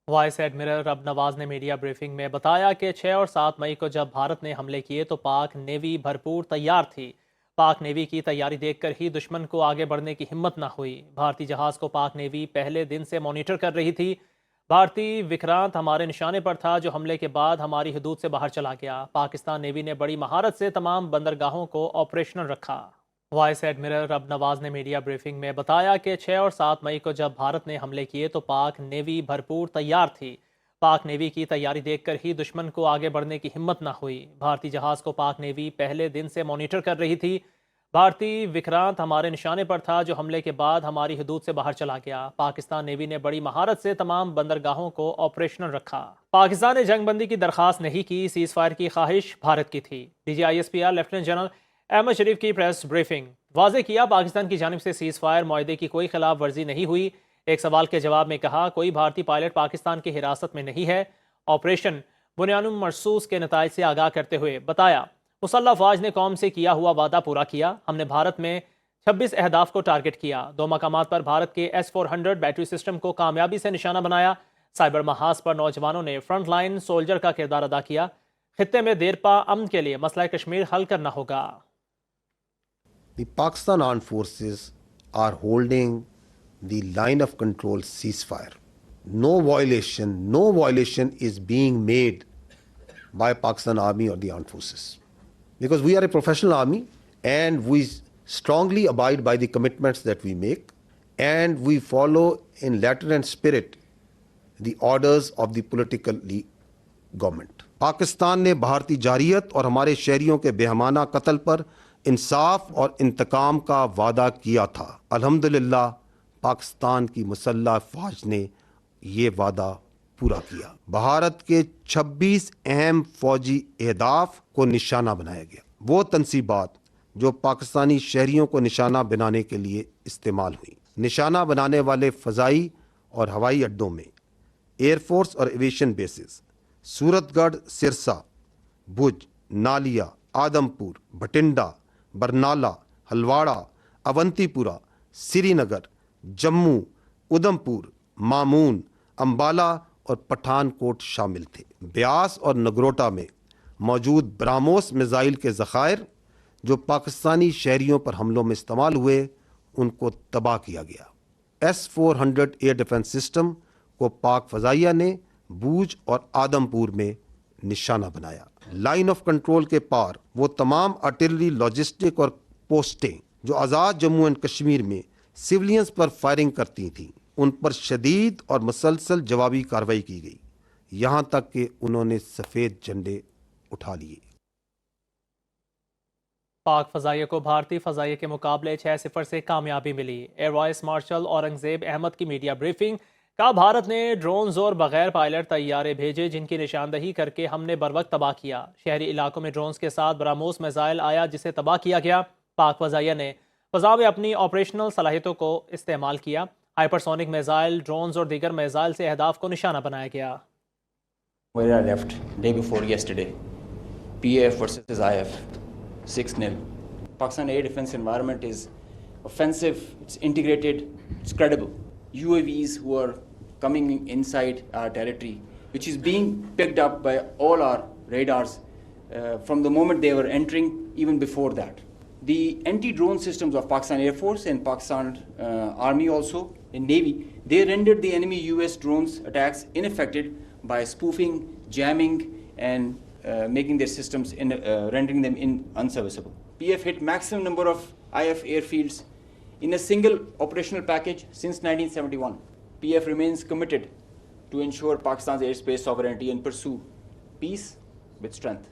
Vice admiral رب نواز نے media briefing میں بتایا کہ 6 اور 7 مئی کو جب بھارت نے حملے کیے تو پاک نیوی بھرپور تیار تھی۔ پاک نیوی کی تیاری دیکھ کر ہی دشمن کو آگے بڑھنے کی ہمت نہ ہوئی۔ بھارتی جہاز کو پاک نیوی پہلے دن سے مانیٹر کر رہی تھی۔ بھارتی وکرانت ہمارے نشانے پر تھا جو حملے کے بعد ہماری حدود سے باہر چلا گیا۔ پاکستان نیوی نے بڑی مہارت سے تمام بندرگاہوں کو آپریشنل رکھا۔ وائس ایڈمرل رب نواز نے میڈیا بریفنگ میں بتایا کہ 6 اور 7 مئی کو جب بھارت نے حملے کیے تو پاک نیوی بھرپور تیار تھی۔ پاک نیوی کی تیاری دیکھ کر ہی دشمن کو آگے بڑھنے کی ہمت نہ ہوئی۔ بھارتی جہاز کو پاک نیوی پہلے دن سے مانیٹر کر رہی تھی۔ بھارتی وکرانت ہمارے نشانے پر تھا جو حملے کے بعد ہماری حدود سے باہر چلا گیا۔ پاکستان نیوی نے بڑی مہارت سے تمام بندرگاہوں کو آپریشنل رکھا۔ پاکستان نے جنگ بندی کی درخواست نہیں کی، سیز فائر کی خواہش بھارت کی تھی۔ D G ISPR lieutenant general Ahmed Sharif کی پریس بریفنگ۔ واضح کیا پاکستان کی جانب سے سیز فائر معاہدے کی کوئی خلاف ورزی نہیں ہوئی۔ ایک سوال کے جواب میں کہا کوئی بھارتی پائلٹ پاکستان کی حراست میں نہیں ہے۔ آپریشن بنیان مرصوص کے نتائج سے آگاہ کرتے ہوئے بتایا مسلح افواج نے قوم سے کیا ہوا وعدہ پورا کیا۔ ہم نے بھارت میں 26 اہداف کو ٹارگٹ کیا۔ 2 مقامات پر بھارت کے S-400 بیٹری سسٹم کو کامیابی سے نشانہ بنایا۔ سائبر محاذ پر نوجوانوں نے فرنٹ لائن سولجر کا کردار ادا کیا۔ خطے میں دیرپا امن کے لیے مسئلہ کشمیر حل کرنا ہوگا۔ The Pakistan Armed Forces are holding the line of control ceasefire. No violation is being made by Pakistan Army or the Armed Forces. Because we are a professional army and we strongly abide by the commitments that we make and we follow in letter and spirit the orders of the political government. Pakistan نے بھارتی جارحیت اور ہمارے شہریوں کے بے ہمانہ قتل پر انصاف اور انتقام کا وعدہ کیا تھا۔ الحمدللہ پاکستان کی مسلح افواج نے یہ وعدہ پورا کیا۔ بھارت کے 26 اہم فوجی اہداف کو نشانہ بنایا گیا۔ وہ تنصیبات جو پاکستانی شہریوں کو نشانہ بنانے کے لیے استعمال ہوئی۔ نشانہ بنانے والے فضائی اور ہوائی اڈوں میں ایئر فورس اور ایویشن بیسز سورت گڑھ، سرسا، بھج، نالیا، آدم پور، بھٹنڈا، برنالہ، ہلواڑہ، اونتی پورہ، سری نگر، جموں، ادھم پور، مامون، امبالہ اور پٹھان کوٹ شامل تھے۔ بیاس اور نگروٹا میں موجود براموس میزائل کے ذخائر جو پاکستانی شہریوں پر حملوں میں استعمال ہوئے ان کو تباہ کیا گیا۔ S-400 ایئر ڈیفنس سسٹم کو پاک فضائیہ نے بوجھ اور آدم پور میں نشانہ بنایا۔ لائن آف کنٹرول کے پار وہ تمام آرٹلری، لاجسٹک اور پوسٹیں جو آزاد جموں اینڈ کشمیر میں سولینز پر فائرنگ کرتی تھیں ان پر شدید اور مسلسل جوابی کارروائی کی گئی، یہاں تک کہ انہوں نے سفید جھنڈے اٹھا لیے۔ پاک فضائیہ کو بھارتی فضائیہ کے مقابلے 6-0 سے کامیابی ملی۔ Air vice marshal Aurangzeb Ahmed کی میڈیا بریفنگ۔ کہا بھارت نے ڈرونز اور بغیر پائلٹ طیارے بھیجے جن کی نشاندہی کر کے ہم نے بروقت تباہ کیا۔ شہری علاقوں میں ڈرونز کے ساتھ براموس میزائل آیا جسے تباہ کیا گیا۔ پاک فضائیہ نے فضا میں اپنی آپریشنل صلاحیتوں کو استعمال کیا۔ ہائپرسونک میزائل، ڈرونز اور دیگر میزائل سے اہداف کو نشانہ بنایا گیا۔ Where I left day before yesterday, PAF versus IF, 6-0. Pakistan air defense environment is offensive, it's integrated, it's credible. UAVs who are coming inside our territory, which is being picked up by all our radars from the moment they were entering, even before that. The anti-drone systems of Pakistan Air Force and Pakistan Army also, and Navy, they rendered the enemy US drones attacks ineffective by spoofing, jamming, and making their systems, rendering them unserviceable. PF hit maximum number of IF airfields in a single operational package since 1971. PF remains committed to ensure Pakistan's airspace sovereignty and pursue peace with strength.